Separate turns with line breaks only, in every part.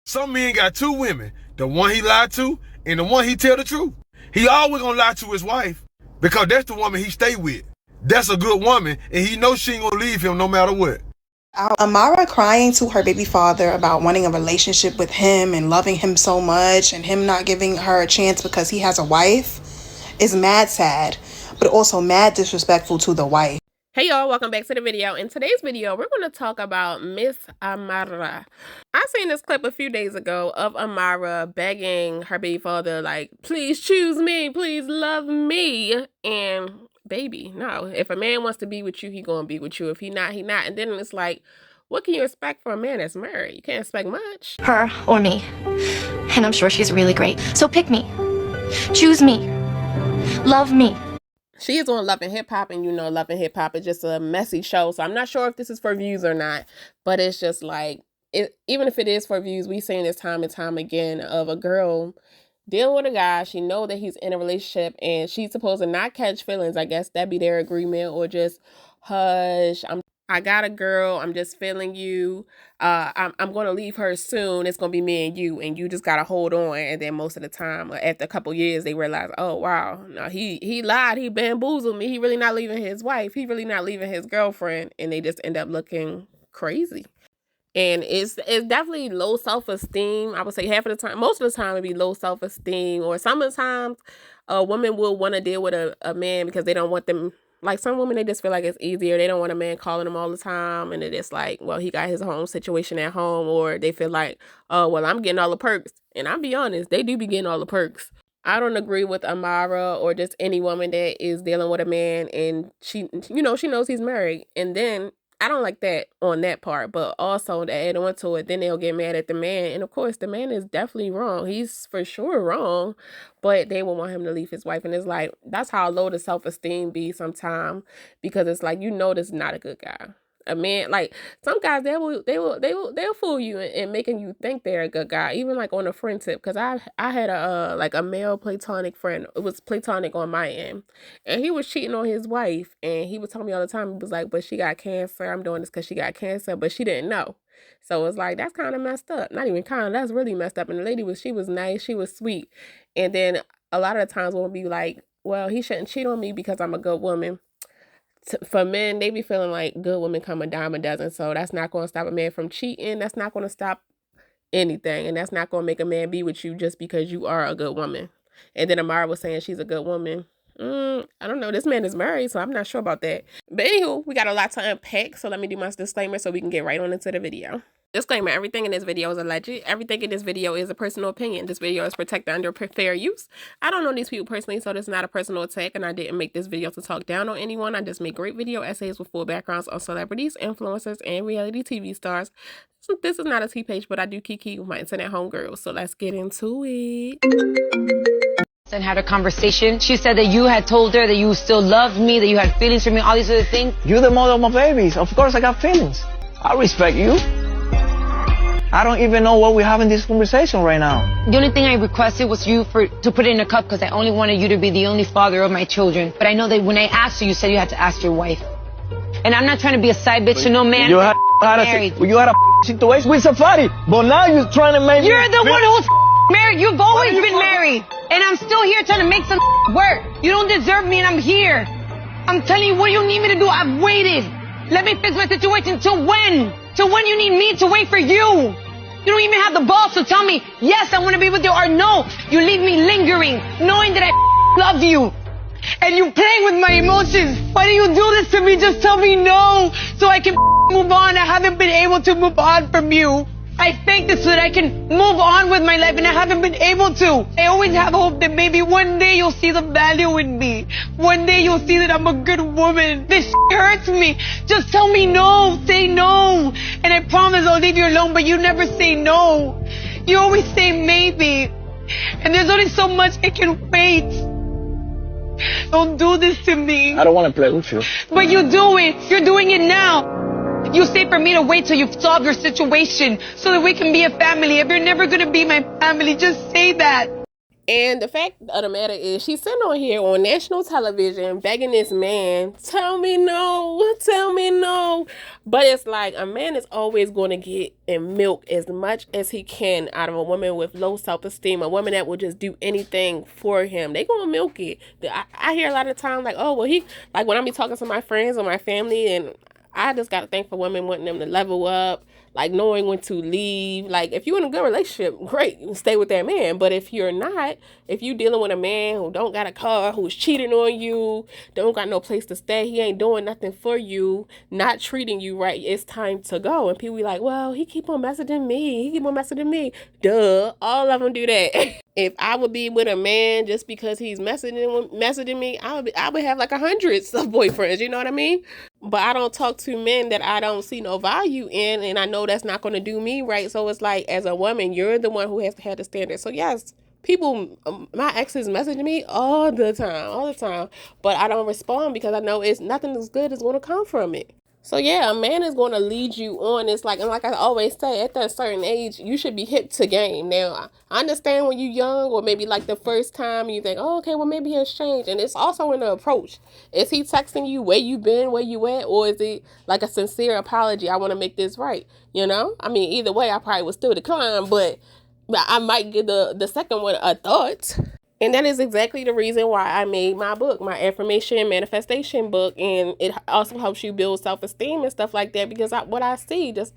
Some men got two women, the one he lied to and the one he tell the truth. He always gonna lie to his wife because that's the woman he stay with. That's a good woman and he knows she ain't gonna leave him no matter what.
Amara crying to her baby father about wanting a relationship with him and loving him so much and him not giving her a chance because he has a wife is mad sad, but also mad disrespectful to the wife.
Hey y'all, welcome back to the video. In today's video, we're going to talk about Miss Amara. I seen this clip a few days ago of Amara begging her baby father, like, please choose me, please love me. And baby, no, if a man wants to be with you, he gonna be with you. If he not, he not. And then it's like, what can you expect from a man that's married? You can't expect much.
Her or me. And I'm sure she's really great. So pick me. Choose me. Love me.
She is on Love and Hip Hop, and you know Love and Hip Hop is just a messy show, so I'm not sure if this is for views or not, but it's just like, even if it is for views, we've seen this time and time again of a girl dealing with a guy. She know that he's in a relationship, and she's supposed to not catch feelings. I guess that'd be their agreement, or just hush. I got a girl. I'm just feeling you. I'm going to leave her soon. It's going to be me and you just got to hold on. And then most of the time, after a couple years, they realize, oh, wow, no, he lied. He bamboozled me. He really not leaving his wife. He really not leaving his girlfriend. And they just end up looking crazy. And it's definitely low self-esteem. I would say half of the time, most of the time, it'd be low self-esteem. Or sometimes a woman will want to deal with a man because they don't want them. Like some women, they just feel like it's easier. They don't want a man calling them all the time. And it's like, well, he got his home situation at home. Or they feel like, oh, well, I'm getting all the perks. And I'll be honest, they do be getting all the perks. I don't agree with Amara or just any woman that is dealing with a man and she knows he's married. And then I don't like that on that part, but also to add on to it, then they'll get mad at the man. And of course, the man is definitely wrong. He's for sure wrong, but they will want him to leave his wife. And it's like, that's how low the self-esteem be sometimes, because it's like, this is not a good guy. A man, like some guys, they'll fool you and making you think they're a good guy, even like on a friend tip. Because I had a male platonic friend. It was platonic on my end, and he was cheating on his wife, and he would tell me all the time. He was like, "But she got cancer. I'm doing this because she got cancer," but she didn't know. So it's like, that's kind of messed up. Not even kind of, that's really messed up. And the lady she was nice, she was sweet, and then a lot of the times we'll be like, "Well, he shouldn't cheat on me because I'm a good woman." For men, they be feeling like good women come a dime a dozen. So that's not going to stop a man from cheating. That's not going to stop anything. And that's not going to make a man be with you just because you are a good woman. And then Amara was saying she's a good woman. I don't know. This man is married, so I'm not sure about that. But anywho, we got a lot to unpack. So let me do my disclaimer so we can get right on into the video. Disclaimer, everything in this video is alleged. Everything in this video is a personal opinion. This video is protected under fair use. I don't know these people personally, so this is not a personal attack, and I didn't make this video to talk down on anyone. I just make great video essays with full backgrounds on celebrities, influencers, and reality TV stars. So this is not a T-page, but I do kiki with my internet homegirls, so let's get into it.
And had a conversation. She said that you had told her that you still loved me, that you had feelings for me, all these other things.
You're the mother of my babies. Of course I got feelings. I respect you. I don't even know what we're having this conversation right now.
The only thing I requested was to put it in a cup because I only wanted you to be the only father of my children. But I know that when I asked you, you said you had to ask your wife. And I'm not trying to be a side bitch to no man.
You had a situation with Safari, but now you're trying to make
You're the one who's married. You've always been married. And I'm still here trying to make some work. You don't deserve me and I'm here. I'm telling you, what do you need me to do? I've waited. Let me fix my situation. Till when? Till when you need me to wait for you? You don't even have the balls to tell me, yes, I want to be with you, or no. You leave me lingering, knowing that I love you. And you play with my emotions. Why do you do this to me? Just tell me no, so I can move on. I haven't been able to move on from you. I faked it so that I can move on with my life, and I haven't been able to. I always have hope that maybe one day you'll see the value in me. One day you'll see that I'm a good woman. This hurts me. Just tell me no. Say no. And I promise I'll leave you alone, but you never say no. You always say maybe. And there's only so much I can wait. Don't do this to me.
I don't want to play with you.
But you do it. You're doing it now. You say for me to wait till you've solved your situation so that we can be a family. If you're never going to be my family, just say that.
And the fact of the matter is, she's sitting on here on national television begging this man, tell me no, tell me no. But it's like a man is always going to get and milk as much as he can out of a woman with low self-esteem, a woman that will just do anything for him. They going to milk it. I hear a lot of times like, oh, well, like when I be talking to my friends or my family, and I just got to thank for women wanting them to level up, like knowing when to leave. Like if you're in a good relationship, great, stay with that man. But if you're not, if you dealing with a man who don't got a car, who's cheating on you, don't got no place to stay, he ain't doing nothing for you, not treating you right, it's time to go. And people be like, well, he keep on messaging me. Duh, all of them do that. If I would be with a man just because he's messaging me, I would have like 100 of boyfriends, you know what I mean? But I don't talk to men that I don't see no value in, and I know that's not going to do me right. So it's like, as a woman, you're the one who has to have the standard. So yes, people, my exes messaging me all the time, but I don't respond because I know it's nothing as good is going to come from it. So yeah, a man is going to lead you on. It's like, and like I always say, at that certain age, you should be hip to game. Now, I understand when you're young, or maybe like the first time you think, oh, okay, well, maybe it's changed. And it's also in the approach. Is he texting you where you been, where you at, or is it like a sincere apology? I want to make this right. You know, I mean, either way, I probably would still decline, but I might give the second one a thought. And that is exactly the reason why I made my book, my affirmation and manifestation book. And it also helps you build self-esteem and stuff like that, because what I see just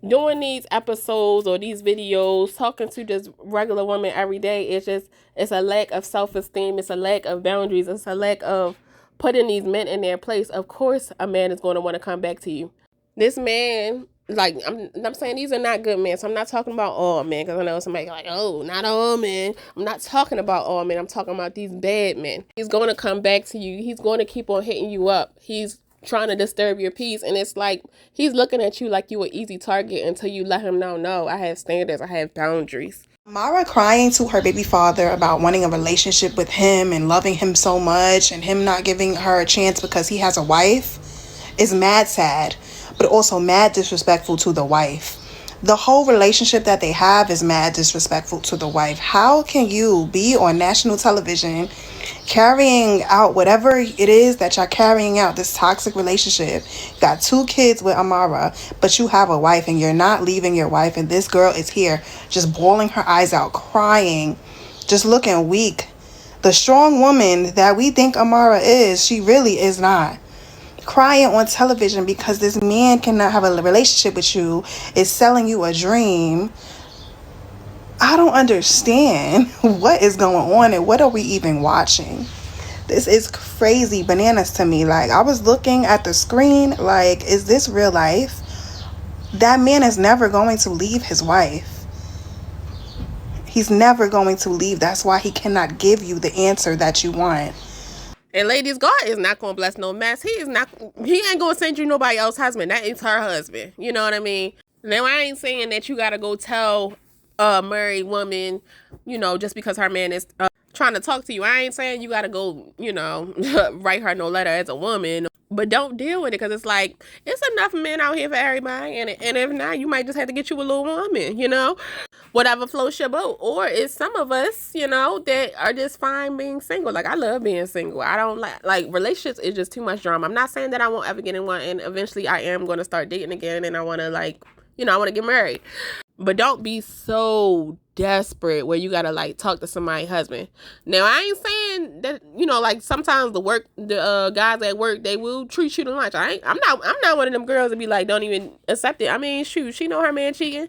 doing these episodes or these videos, talking to just regular women every day, it's a lack of self-esteem. It's a lack of boundaries. It's a lack of putting these men in their place. Of course, a man is going to want to come back to you. This man, like, I'm saying these are not good men. So I'm not talking about all men, because I know somebody like, oh, not all men. I'm not talking about all men. I'm talking about these bad men. He's going to come back to you. He's going to keep on hitting you up. He's trying to disturb your peace. And it's like, he's looking at you like you an easy target until you let him know, no, I have standards. I have boundaries.
Amara crying to her baby father about wanting a relationship with him and loving him so much, and him not giving her a chance because he has a wife is mad sad, but also mad disrespectful to the wife. The whole relationship that they have is mad disrespectful to the wife. How can you be on national television carrying out whatever it is that you're carrying out, this toxic relationship? You got 2 kids with Amara, but you have a wife and you're not leaving your wife, and this girl is here just bawling her eyes out, crying, just looking weak. The strong woman that we think Amara is, she really is not. Crying on television because this man cannot have a relationship with you, is selling you a dream. I don't understand what is going on and what are we even watching. This is crazy bananas to me. Like, I was looking at the screen like, is this real life? That man is never going to leave his wife. He's never going to leave. That's why he cannot give you the answer that you want.
And ladies, God is not going to bless no mess. He ain't going to send you nobody else's husband. That is her husband. You know what I mean? Now, I ain't saying that you got to go tell a married woman, you know, just because her man is trying to talk to you. I ain't saying you got to go, you know, write her no letter as a woman. But don't deal with it, because it's like, it's enough men out here for everybody. And if not, you might just have to get you a little woman, you know? Whatever floats your boat. Or it's some of us, you know, that are just fine being single. Like, I love being single. I don't like relationships is just too much drama. I'm not saying that I won't ever get in one, and eventually I am going to start dating again, and I want to, like, you know, I want to get married. But don't be so desperate where you gotta like talk to somebody's husband. Now, I ain't saying that, you know, like sometimes the guys at work, they will treat you to lunch. I'm not one of them girls that be like, don't even accept it. I mean, shoot, she know her man cheating.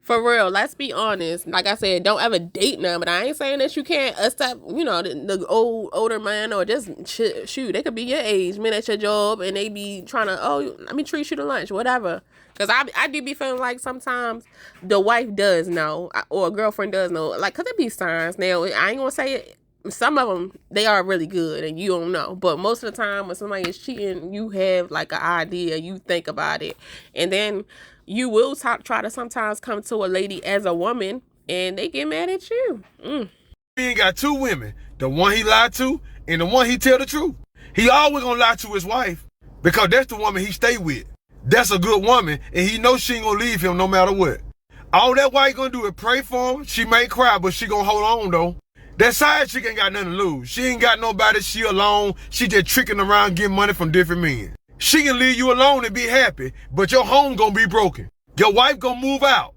For real, let's be honest. Like I said, don't ever date none, but I ain't saying that you can't accept, you know, the older man, or just shoot, they could be your age, men at your job, and they be trying to, oh, let me treat you to lunch, whatever. Because I do be feeling like sometimes the wife does know, or a girlfriend does know, like, because it be signs. Now, I ain't going to say it. Some of them, they are really good and you don't know. But most of the time when somebody is cheating, you have like an idea, you think about it. And then you will try to sometimes come to a lady as a woman and they get mad at you.
He ain't got 2 women. The one he lied to and the one he tell the truth. He always gonna lie to his wife because that's the woman he stay with. That's a good woman and he knows she ain't gonna leave him no matter what. All that wife gonna do is pray for him. She may cry, but she gonna hold on though. That side chick ain't got nothing to lose. She ain't got nobody. She alone. She just tricking around getting money from different men. She can leave you alone and be happy, but your home gonna be broken. Your wife gonna move out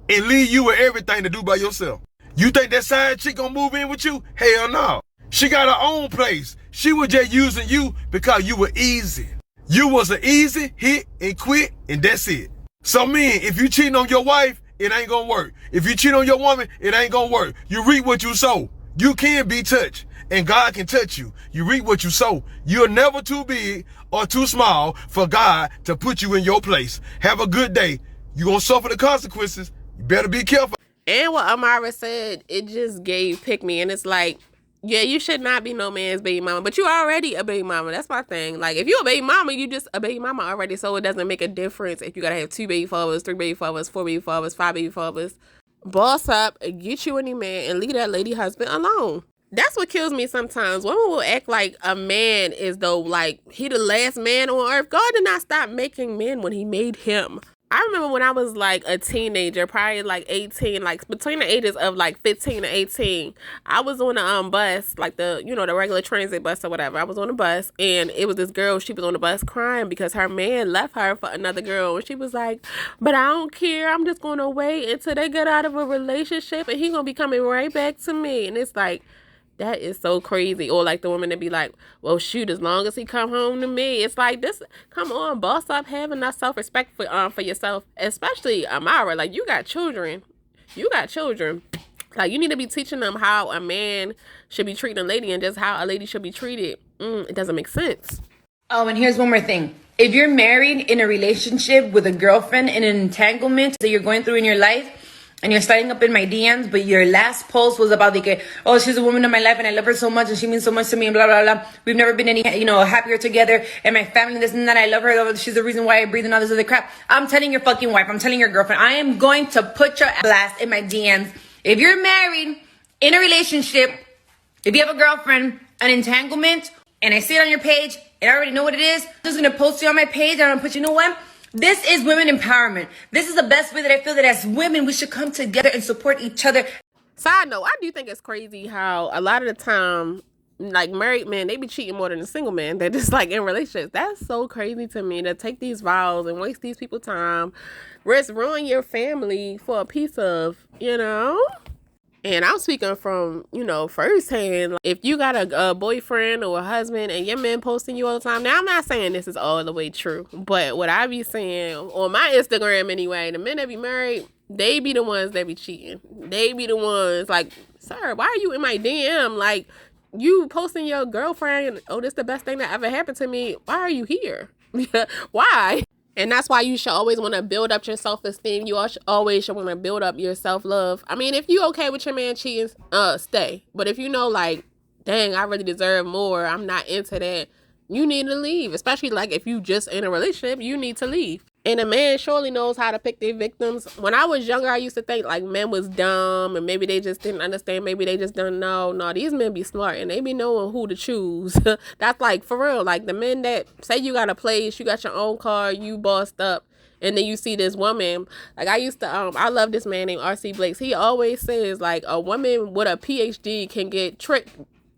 and leave you with everything to do by yourself. You think that side chick gonna move in with you? Hell no. She got her own place. She was just using you because you were easy. You was an easy hit and quit, and that's it. So men, if you cheating on your wife, it ain't gonna work. If you cheat on your woman, it ain't gonna work. You reap what you sow. You can be touched, and God can touch you. You reap what you sow. You're never too big or too small for God to put you in your place. Have a good day. You gonna suffer the consequences. You better be careful.
And what Amara said, it just gave pick me. And it's like, yeah, you should not be no man's baby mama, but you already a baby mama. That's my thing. Like, if you a baby mama, you just a baby mama already. So it doesn't make a difference if you gotta have 2 baby fathers, 3 baby fathers, 4 baby fathers, 5 baby fathers. Boss up, get you any man, and leave that lady husband alone. That's what kills me sometimes. Women will act like a man is though, like, he the last man on earth. God did not stop making men when he made him. I remember when I was like a teenager, probably like 18, like between the ages of like 15 to 18, I was on a bus, like the, you know, the regular transit bus or whatever. I was on a bus, and it was this girl, she was on the bus crying because her man left her for another girl. And she was like, but I don't care. I'm just going to wait until they get out of a relationship and he going to be coming right back to me. And it's like, that is so crazy. Or like the woman that be like, well, shoot, as long as he come home to me. It's like, this, come on, boss up, having that self-respect for yourself. Especially Amara, like, you got children. Like, you need to be teaching them how a man should be treating a lady and just how a lady should be treated. It doesn't make sense.
Oh, and here's one more thing. If you're married in a relationship with a girlfriend in an entanglement that you're going through in your life, and you're starting up in my DMs, but your last post was about like, oh, she's a woman in my life and I love her so much and she means so much to me and blah, blah, blah. We've never been any, happier together, and my family, this and that, I love her. She's the reason why I breathe and all this other crap. I'm telling your fucking wife, I'm telling your girlfriend, I am going to put your blast in my DMs. If you're married, in a relationship, if you have a girlfriend, an entanglement, and I see it on your page, and I already know what it is, I'm just going to post it on my page and I'm going to put, you know what? This is women empowerment. This is the best way that I feel that as women, we should come together and support each other.
Side note, I do think it's crazy how a lot of the time, like, married men, they be cheating more than a single man. They're just like in relationships. That's so crazy to me, to take these vows and waste these people's time, ruin your family for a piece of, And I'm speaking from, firsthand. If you got a boyfriend or a husband and your man posting you all the time, now I'm not saying this is all the way true, but what I be saying on my Instagram anyway, the men that be married, they be the ones that be cheating. They be the ones like, sir, why are you in my DM? Like, you posting your girlfriend, oh, this the best thing that ever happened to me. Why are you here? Why? And that's why you should always want to build up your self-esteem. You always should want to build up your self-love. I mean, if you okay with your man cheating, stay. But if you know, like, dang, I really deserve more, I'm not into that, you need to leave. Especially, like, if you just in a relationship, you need to leave. And a man surely knows how to pick their victims. When I was younger, I used to think, like, men was dumb and maybe they just didn't understand. Maybe they just don't know. No, these men be smart and they be knowing who to choose. That's, like, for real. Like, the men that say you got a place, you got your own car, you bossed up, and then you see this woman. Like, I used to, I love this man named R.C. Blakes. He always says, like, a woman with a PhD can get tricked.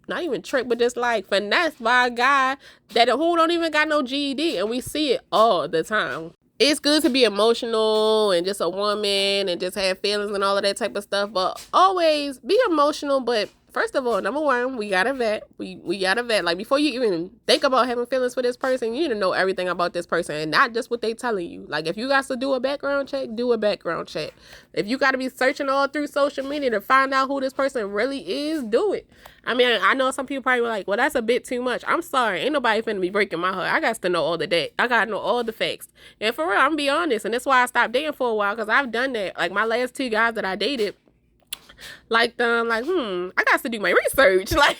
Not even tricked, but just, like, finessed by a guy who don't even got no GED. And we see it all the time. It's good to be emotional and just a woman and just have feelings and all of that type of stuff, but always be emotional. But first of all, number one, we gotta vet. We gotta vet. Like, before you even think about having feelings for this person, you need to know everything about this person and not just what they telling you. Like, if you got to do a background check, do a background check. If you got to be searching all through social media to find out who this person really is, do it. I mean, I know some people probably were like, well, that's a bit too much. I'm sorry. Ain't nobody finna be breaking my heart. I got to know all the that. I got to know all the facts. And for real, I'm gonna be honest. And that's why I stopped dating for a while, because I've done that. Like, my last 2 guys that I dated, I got to do my research. Like,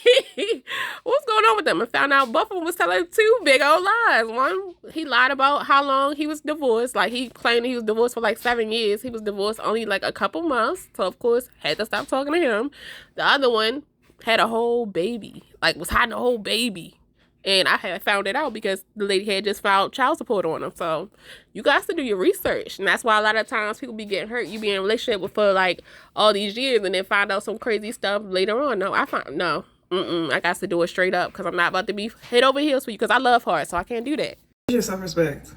what's going on with them? I found out both of them was telling 2 big old lies. One, he lied about how long he was divorced. Like, he claimed he was divorced for like 7 years. He was divorced only like a couple months. So, of course, had to stop talking to him. The other one had a whole baby. Like, was hiding a whole baby. And I had found it out because the lady had just filed child support on him. So you guys to do your research. And that's why a lot of times people be getting hurt. You be in a relationship with for like all these years and then find out some crazy stuff later on. No, I got to do it straight up because I'm not about to be head over heels for you because I love hard. So I can't do that.
Your self-respect.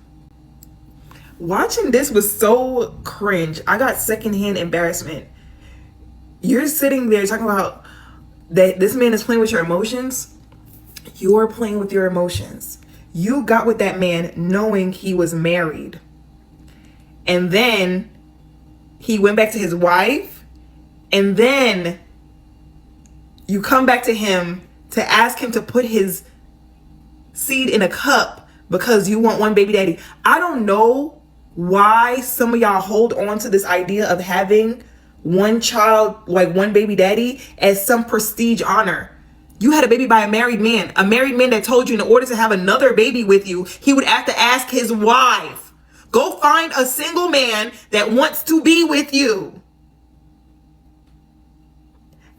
Watching this was so cringe. I got secondhand embarrassment. You're sitting there talking about that this man is playing with your emotions. You're playing with your emotions. You got with that man knowing he was married. And then he went back to his wife. And then you come back to him to ask him to put his seed in a cup because you want one baby daddy. I don't know why some of y'all hold on to this idea of having one child, like one baby daddy, as some prestige honor. You had a baby by a married man that told you in order to have another baby with you, he would have to ask his wife. Go find a single man that wants to be with you.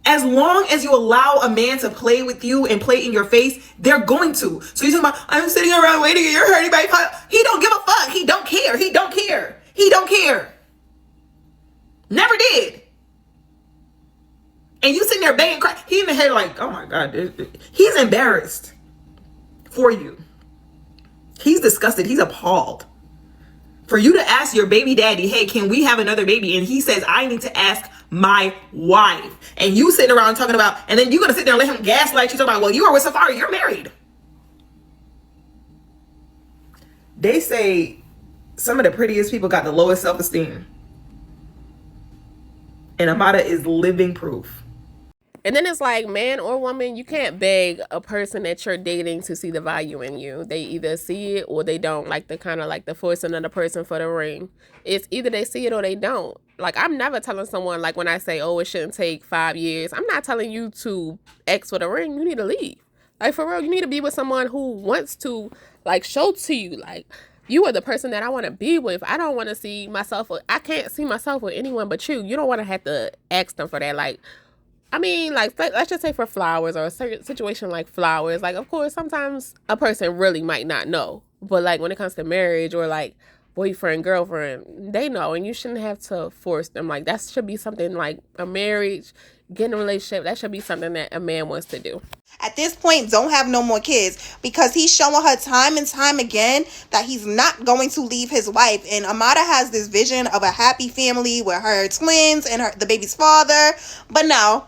As long as you allow a man to play with you and play in your face, they're going to. So you're talking about, I'm sitting around waiting and you're hurting my heart. He don't give a fuck. He don't care. He don't care. He don't care. Never did. And you sitting there banging, crying. He in the head like, oh my God. He's embarrassed for you. He's disgusted. He's appalled. For you to ask your baby daddy, hey, can we have another baby? And he says, I need to ask my wife. And you sitting around talking about, and then you're going to sit there and let him gaslight you talking about, well, you are with Safari, you're married. They say some of the prettiest people got the lowest self-esteem. And Amara is living proof.
And then it's like, man or woman, you can't beg a person that you're dating to see the value in you. They either see it or they don't. Like the kind of like the forcing of the person for the ring. It's either they see it or they don't. Like, I'm never telling someone, like when I say, oh, it shouldn't take 5 years. I'm not telling you to X for the ring. You need to leave. Like, for real, you need to be with someone who wants to, like, show to you, like, you are the person that I want to be with. I don't want to see myself, I can't see myself with anyone but you. You don't want to have to ask them for that. Like, I mean, like, let's just say for flowers or a certain situation like flowers. Like, of course, sometimes a person really might not know. But, like, when it comes to marriage or, like, boyfriend, girlfriend, they know. And you shouldn't have to force them. Like, that should be something like a marriage, getting a relationship. That should be something that a man wants to do.
At this point, don't have no more kids because he's showing her time and time again that he's not going to leave his wife. And Amara has this vision of a happy family with her twins and the baby's father. But no,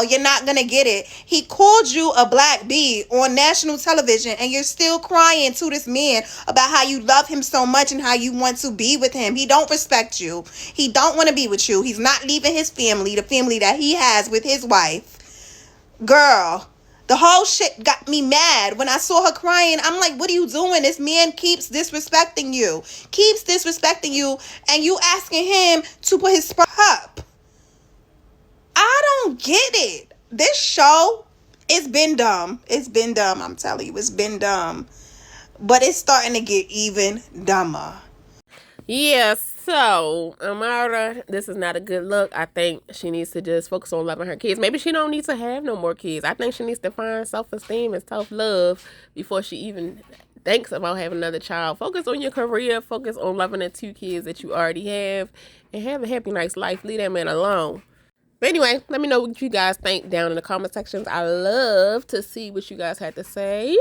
you're not going to get it. He called you a black bee on national television and you're still crying to this man about how you love him so much and how you want to be with him. He don't respect you. He don't want to be with you. He's not leaving his family, the family that he has with his wife. Girl, the whole shit got me mad. When I saw her crying, I'm like, what are you doing? This man keeps disrespecting you. And you asking him to put his up. I don't get it. This show, it's been dumb. I'm telling you, it's been dumb. But it's starting to get even dumber.
Yeah, so Amara, this is not a good look. I think she needs to just focus on loving her kids. Maybe she don't need to have no more kids. I think she needs to find self-esteem and self-love before she even thinks about having another child. Focus on your career. Focus on loving the 2 kids that you already have. And have a happy, nice life. Leave that man alone. But anyway, let me know what you guys think down in the comment sections. I love to see what you guys had to say.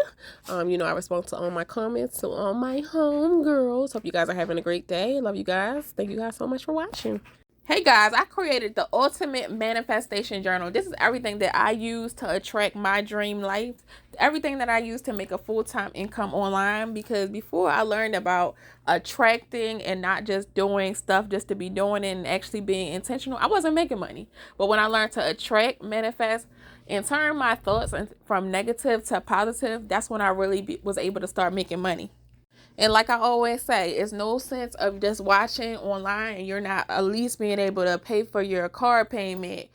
I respond to all my comments, to all my homegirls. Hope you guys are having a great day. Love you guys. Thank you guys so much for watching. Hey guys, I created the Ultimate Manifestation Journal. This is everything that I use to attract my dream life. Everything that I use to make a full-time income online. Because before I learned about attracting and not just doing stuff just to be doing it and actually being intentional, I wasn't making money. But when I learned to attract, manifest, and turn my thoughts from negative to positive, that's when I really was able to start making money. And like I always say, it's no sense of just watching online and you're not at least being able to pay for your car payment,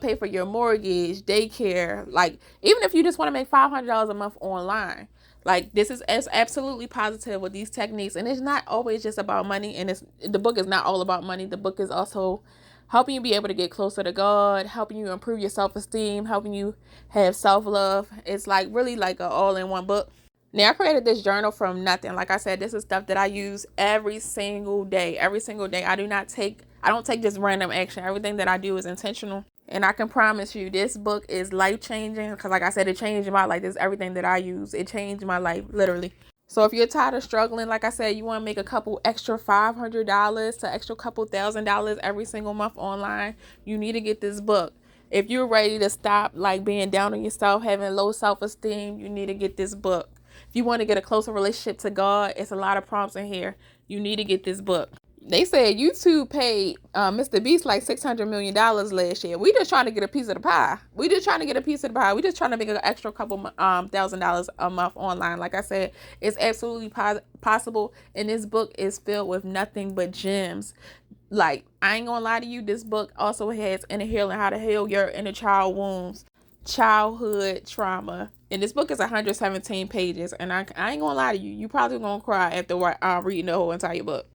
pay for your mortgage, daycare. Like, even if you just want to make $500 a month online, like, this is absolutely positive with these techniques. And it's not always just about money. And the book is not all about money. The book is also helping you be able to get closer to God, helping you improve your self-esteem, helping you have self-love. It's like really like an all-in-one book. Now, I created this journal from nothing. Like I said, this is stuff that I use every single day. Every single day. I don't take just random action. Everything that I do is intentional. And I can promise you, this book is life-changing. Because like I said, it changed my life. This is everything that I use. It changed my life, literally. So if you're tired of struggling, like I said, you want to make a couple extra $500 to extra couple $1,000 every single month online, you need to get this book. If you're ready to stop like being down on yourself, having low self-esteem, you need to get this book. If you want to get a closer relationship to God, it's a lot of prompts in here. You need to get this book. They said YouTube paid Mr. Beast like $600 million last year. We just trying to get a piece of the pie. We just trying to make an extra couple $1,000 a month online. Like I said, it's absolutely possible. And this book is filled with nothing but gems. Like, I ain't gonna lie to you, this book also has inner healing, how to heal your inner child wounds, childhood trauma. And this book is 117 pages. And I ain't gonna lie to you, you probably gonna cry after reading the whole entire book.